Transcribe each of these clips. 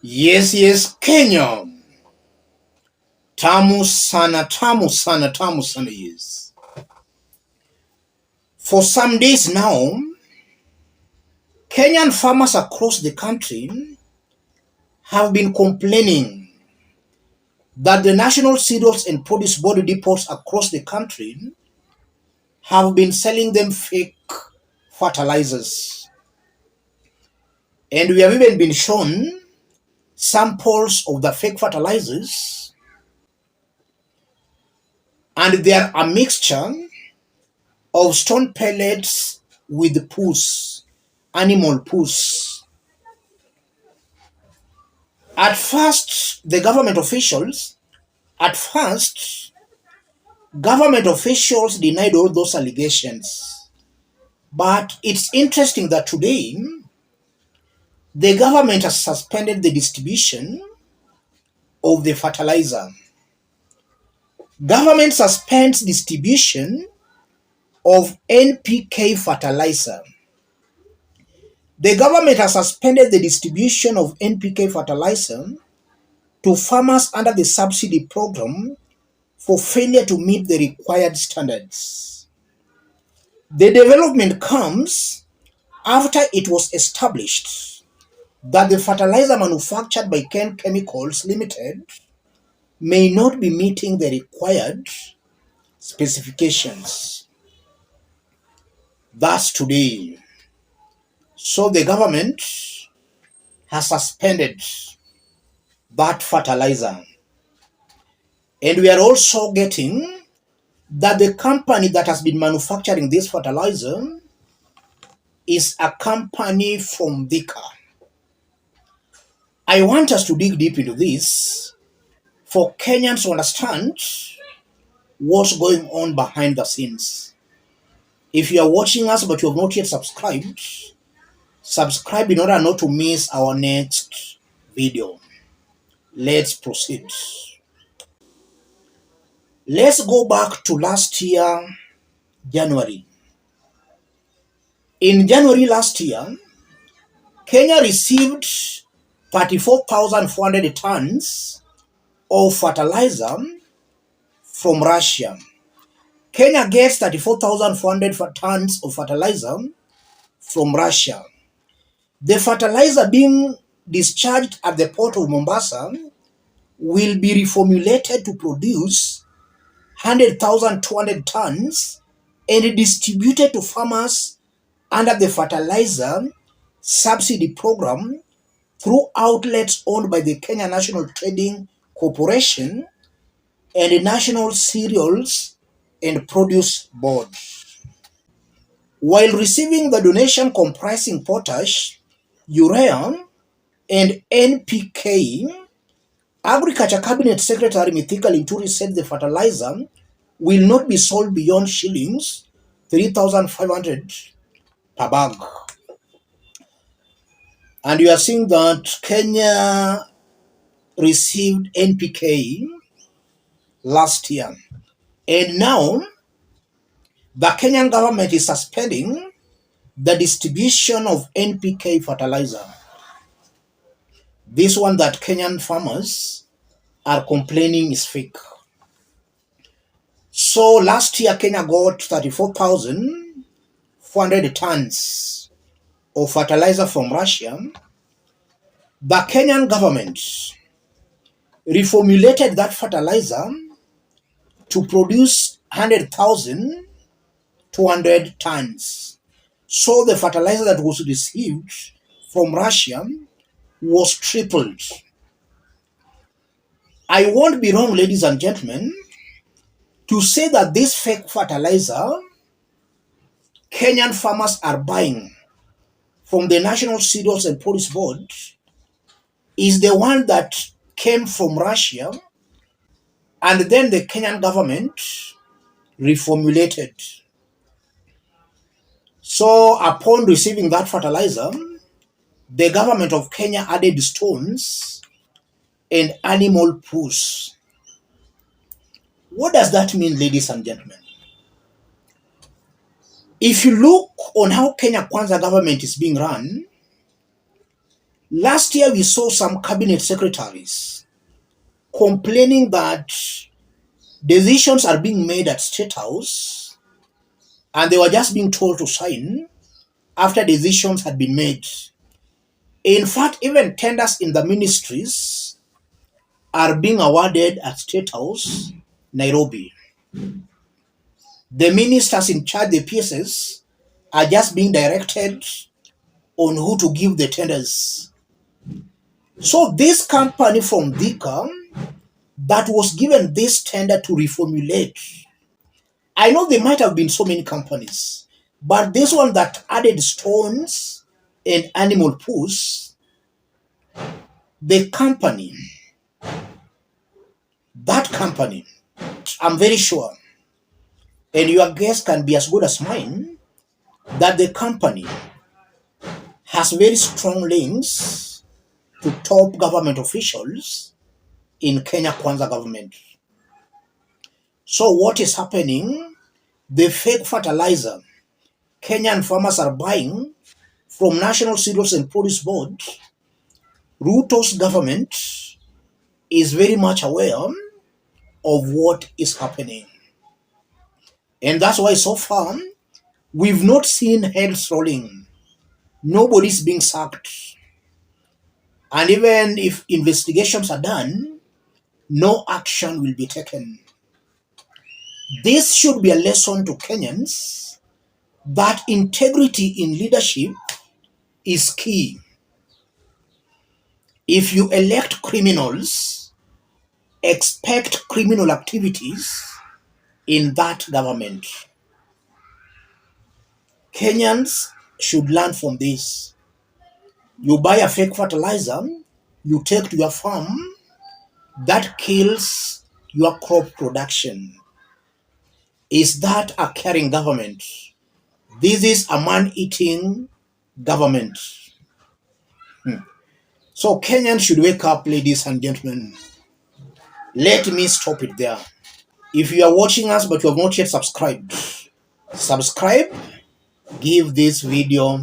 Yes, Kenya. Tamu sana, yes. For some days now, Kenyan farmers across the country have been complaining that the National Cereals and Produce Board depots across the country have been selling them fake fertilizers. And we have even been shown samples of the fake fertilizers, and they are a mixture of stone pellets with poos, animal poos. At first, government officials denied all those allegations. But it's interesting that today, the government has suspended the distribution of the fertilizer. Government suspends distribution of NPK fertilizer. The government has suspended the distribution of NPK fertilizer to farmers under the subsidy program for failure to meet the required standards. The development comes after it was established that the fertilizer manufactured by Ken Chemicals Limited may not be meeting the required specifications. That's today. So the government has suspended that fertilizer. And we are also getting that the company that has been manufacturing this fertilizer is a company from Dhika. I want us to dig deep into this for Kenyans to understand what's going on behind the scenes. If you are watching us but you have not yet subscribed, subscribe in order not to miss our next video. Let's proceed. Let's go back to last year, January. In January last year, Kenya received 34,400 tons of fertilizer from Russia. Kenya gets 34,400 tons of fertilizer from Russia. The fertilizer being discharged at the port of Mombasa will be reformulated to produce 100,200 tons and distributed to farmers under the fertilizer subsidy program through outlets owned by the Kenya National Trading Corporation and the National Cereals and Produce Board. While receiving the donation comprising potash, urea, and NPK, Agriculture Cabinet Secretary Mithika Linturi said the fertilizer will not be sold beyond shillings 3,500 per bag. And you are seeing that Kenya received NPK last year. And now, the Kenyan government is suspending the distribution of NPK fertilizer. This one that Kenyan farmers are complaining is fake. So last year, Kenya got 34,400 tons of fertilizer from Russia. The Kenyan government reformulated that fertilizer to produce 100,200 tons. So the fertilizer that was received from Russia was tripled. I won't be wrong, ladies and gentlemen, to say that this fake fertilizer Kenyan farmers are buying from the National Cereals and Produce Board is the one that came from Russia, and then the Kenyan government reformulated. So upon receiving that fertilizer, the government of Kenya added stones and animal poos. What does that mean, ladies and gentlemen? If you look on how Kenya Kwanza government is being run, Last year, we saw some cabinet secretaries complaining that decisions are being made at State House and they were just being told to sign after decisions had been made. In fact, even tenders in the ministries are being awarded at State House, Nairobi. The ministers in charge, the PSs, are just being directed on who to give the tenders. So this company from Dhika that was given this tender to reformulate, I know there might have been so many companies, but this one that added stones and animal poos, the company, that company, I'm very sure, and your guess can be as good as mine, that the company has very strong links to top government officials in Kenya Kwanza government. So what is happening? The fake fertilizer Kenyan farmers are buying from National Cereals and Produce Board, Ruto's government is very much aware of what is happening. And that's why so far, we've not seen heads rolling. Nobody's being sacked. And even if investigations are done, no action will be taken. This should be a lesson to Kenyans that integrity in leadership is key. If you elect criminals, expect criminal activities in that government. Kenyans should learn from this. You buy a fake fertilizer, you take to your farm, that kills your crop production. Is that a caring government? This is a man-eating government. So Kenyans should wake up, ladies and gentlemen. Let me stop it there. If you are watching us but you have not yet subscribed, subscribe, give this video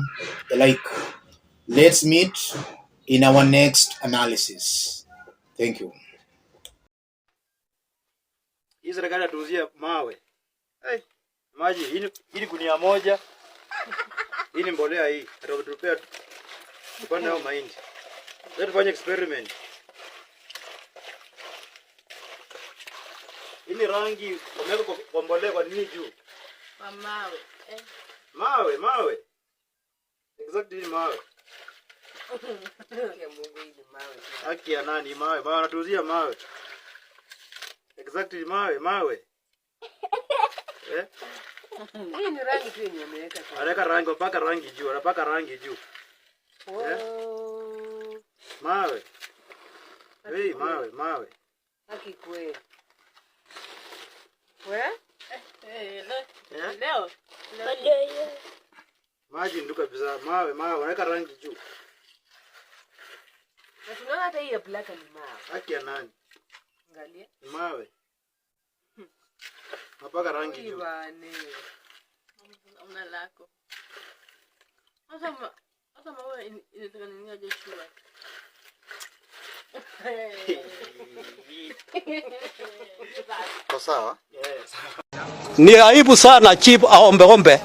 a like. Let's meet in our next analysis. Thank you. Hii serikali atuuzie mawe. Maji hii gunia moja. Hii ni mbolea hii. Atakutupea tupande au mahindi. Let's tufanye experiment. Hii rangi wameweka kwa mbolea kwa nini juu? Kwa mawe. Mawe. Exactly ni mawe. Ya Mungu hii ni mawe. Haki ya nani mawe? Bwana anatuuzia mawe. Exactly mawe. Hii ni rangi tu yenye ameweka. Anaweka rangi, mpaka rangi juu, anapaka rangi juu. Mawe. Mawe. Haki kweli. Leo. Maji nduka kabisa, mawe, anaweka rangi juu. Na tunaona hata hii ya black ni mawe. Haki ya nani? Angalia. Mawe. Napaka rangi juu. Una lako. Sasa mawe inataka nini aje shule? Kwa sawa? Ni aibu sana chief aombe